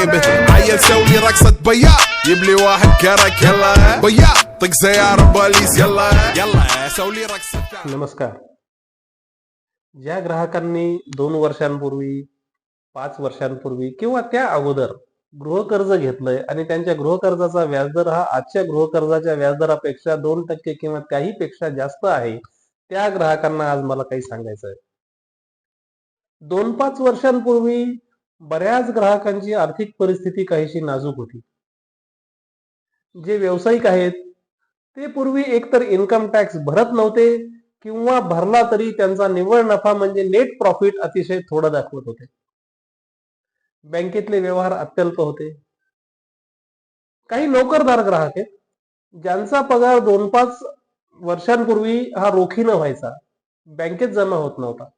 به عيل سوي رقصة بياع جيب لي واحد كرك يلا بياع طق سيارة بوليس يلا يلا سوي رقصة. नमस्कार. ज्या ग्राहकांनी 2 वर्षांपूर्वी 5 वर्षांपूर्वी किंवा त्या अगोदर गृहकर्ज घेतलंय आणि त्यांच्या गृहकर्जाचा व्याजदर हा आजच्या गृहकर्जाच्या व्याजदरापेक्षा 2% किंवा काही पेक्षा जास्त आहे, त्या ग्राहकांना आज मला काही सांगायचं आहे. 2-5 वर्षांपूर्वी बऱ्याच ग्राहकांची आर्थिक परिस्थिती काहीशी नाजूक होती. जे व्यावसायिक आहेत ते पूर्वी एकतर इन्कम टॅक्स भरत नव्हते किंवा भरला तरी त्यांचा निव्वळ नफा म्हणजे नेट प्रॉफिट अतिशय थोडं दाखवत होते. बँकेतले व्यवहार अत्यल्प होते. काही नोकरदार ग्राहक आहेत ज्यांचा पगार 2-5 वर्षांपूर्वी हा रोखीनं व्हायचा, बँकेत जमा होत नव्हता.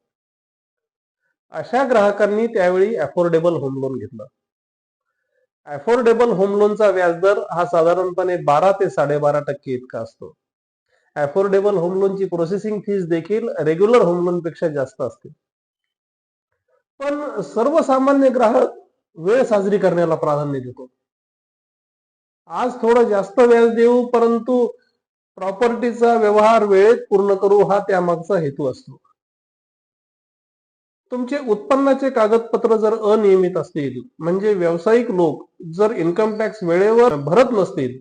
अशा ग्राहकांनी त्यावेळी अफोर्डेबल होम लोन घेतलं. अफोर्डेबल होम लोनचा व्याजदर हा साधारणपणे 12 ते 12.5% इतका असतो. अफोर्डेबल होम लोनची प्रोसेसिंग फीस देखील रेग्युलर होम लोन पेक्षा जास्त असते. पण सर्वसामान्य ग्राहक वेळ साजरी करण्याला प्राधान्य देतो. आज थोडं जास्त व्याज देऊ परंतु प्रॉपर्टीचा व्यवहार वेळेत पूर्ण करू हा त्यामागचा हेतू असतो. तुमचे उत्पन्नाचे कागदपत्र जर अनियमित असतील म्हणजे व्यावसायिक लोक जर इन्कम टॅक्स वेळेवर भरत नसतील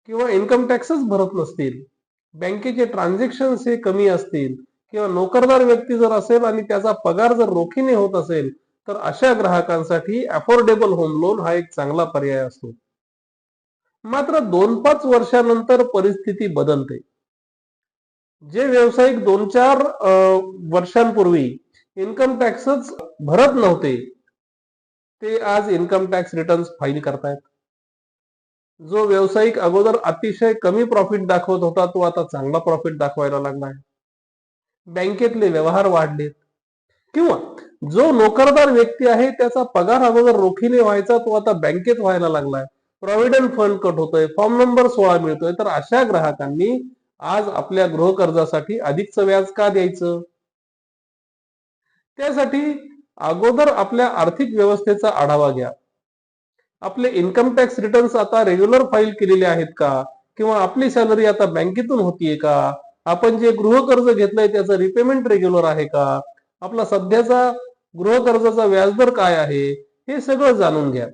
किंवा इन्कम टॅक्सच भरत नसतील, बँकेचे ट्रान्झॅक्शन्स हे कमी असतील किंवा नोकरदार व्यक्ती जर असेल आणि त्याचा पगार जर रोखीने होत असेल तर अशा ग्राहकांसाठी अफोर्डेबल होम लोन हा एक चांगला पर्याय असतो. मात्र 2-5 वर्षानंतर परिस्थिती बदलते. जे व्यावसायिक 2-4 वर्षांपूर्वी इन्कम टॅक्सच भरत नव्हते ते आज इन्कम टॅक्स रिटर्न्स फाईल करतायत. जो व्यावसायिक अगोदर अतिशय कमी प्रॉफिट दाखवत होता तो आता चांगला प्रॉफिट दाखवायला लागलाय. बँकेतले व्यवहार वाढलेत. किंवा जो नोकरदार व्यक्ती आहे त्याचा पगार अगोदर रोखीने व्हायचा तो आता बँकेत व्हायला लागलाय. प्रॉव्हिडंट फंड कट होतोय, फॉर्म नंबर 16 मिळतोय. तर अशा ग्राहकांनी आज आपल्या गृहकर्जासाठी अधिकचं व्याज का द्यायचं? त्यासाठी अगोदर आपल्या आर्थिक व्यवस्थेचा आढावा घ्या. आपले इन्कम टॅक्स रिटर्न्स आता रेग्युलर फाईल केलेले आहेत का, किंवा आपली सॅलरी आता बँकेतून होतीये का, आपण जे गृहकर्ज घेतलंय त्याचं रिपेमेंट रेग्युलर आहे का, आपला सध्याचा गृहकर्जाचा व्याजदर काय आहे, हे सगळं जाणून घ्या.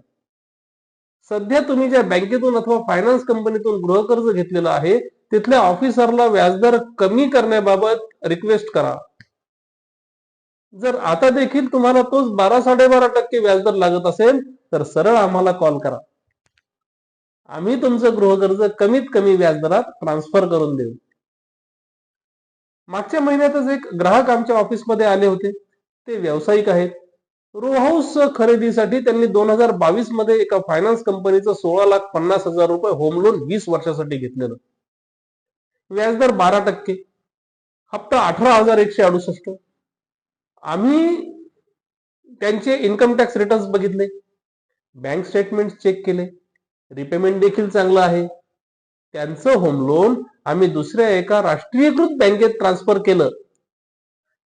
सध्या तुम्ही ज्या बँकेतून अथवा फायनान्स कंपनीतून गृहकर्ज घेतलेलं आहे तिथल्या ऑफिसरला व्याजदर कमी करण्याबाबत रिक्वेस्ट करा. जर आता देखील तुम्हाला तोच 12-12.5% व्याजदर लागत असेल तर सरळ आम्हाला कॉल करा. आम्ही तुमचं गृहकर्ज कमीत कमी व्याजदरात ट्रान्सफर करून देऊ. मागच्या महिन्यातच एक ग्राहक आमच्या ऑफिसमध्ये आले होते. ते व्यावसायिक आहेत. रो हाऊस खरेदीसाठी त्यांनी 2022 मध्ये एका फायनान्स कंपनीचं 16,50,000 रुपये होम लोन 20 वर्षासाठी घेतलेलं. व्याजदर 12%, हप्ता 18,168. आम्ही त्यांचे इन्कम टॅक्स रिटर्न्स बघितले, बँक स्टेटमेंट चेक केले, रिपेमेंट देखील चांगलं आहे. त्यांचं होम लोन आम्ही दुसऱ्या एका राष्ट्रीयकृत बँकेत ट्रान्सफर केलं.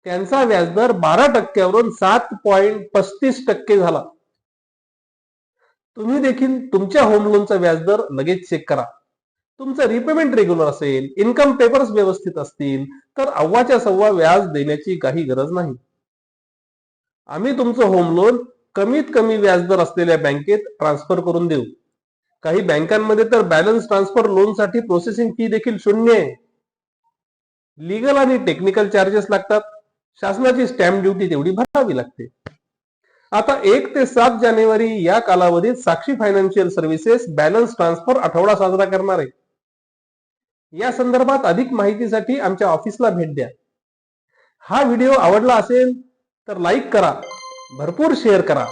त्यांचा व्याजदर 12% वरून 7.35% झाला. तुम्ही देखील तुमच्या होम लोनचा व्याजदर लगेच चेक करा. तुमचं रिपेमेंट रेग्युलर असेल, इन्कम पेपर्स व्यवस्थित असतील तर अव्वाच्या सव्वा व्याज देण्याची काही गरज नाही. आम्ही तुमचं होम लोन कमीत कमी व्याजदर असलेल्या बँकेत ट्रान्सफर करून देऊ. काही बँकांमध्ये तर बॅलन्स ट्रान्सफर लोनसाठी प्रोसेसिंग फी देखील 0 आहे. लीगल आणि टेक्निकल चार्जेस लागतात. शासनाची स्टॅम्प ड्युटी तेवढी भरावी लागते. आता 1 ते 7 जानेवारी या कालावधीत साक्षी फायनान्शियल सर्व्हिसेस बॅलन्स ट्रान्सफर आठवडा साजरा करणार आहे. या संदर्भात अधिक माहितीसाठी आमच्या ऑफिसला भेट द्या. हा व्हिडिओ आवडला असेल तर लाईक करा, भरपूर शेअर करा.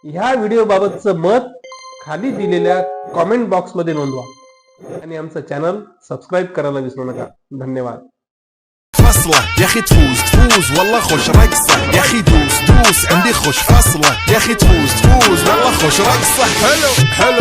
ह्या व्हिडिओ बाबतचं मत खाली दिलेल्या कॉमेंट बॉक्समध्ये नोंदवा आणि आमचं चॅनल सबस्क्राईब करायला विसरू नका. धन्यवाद. فصلة يا اخي تفوز والله خوش رقصة يا اخي دوس عندي خوش فصلة يا اخي تفوز والله خوش رقصة حلو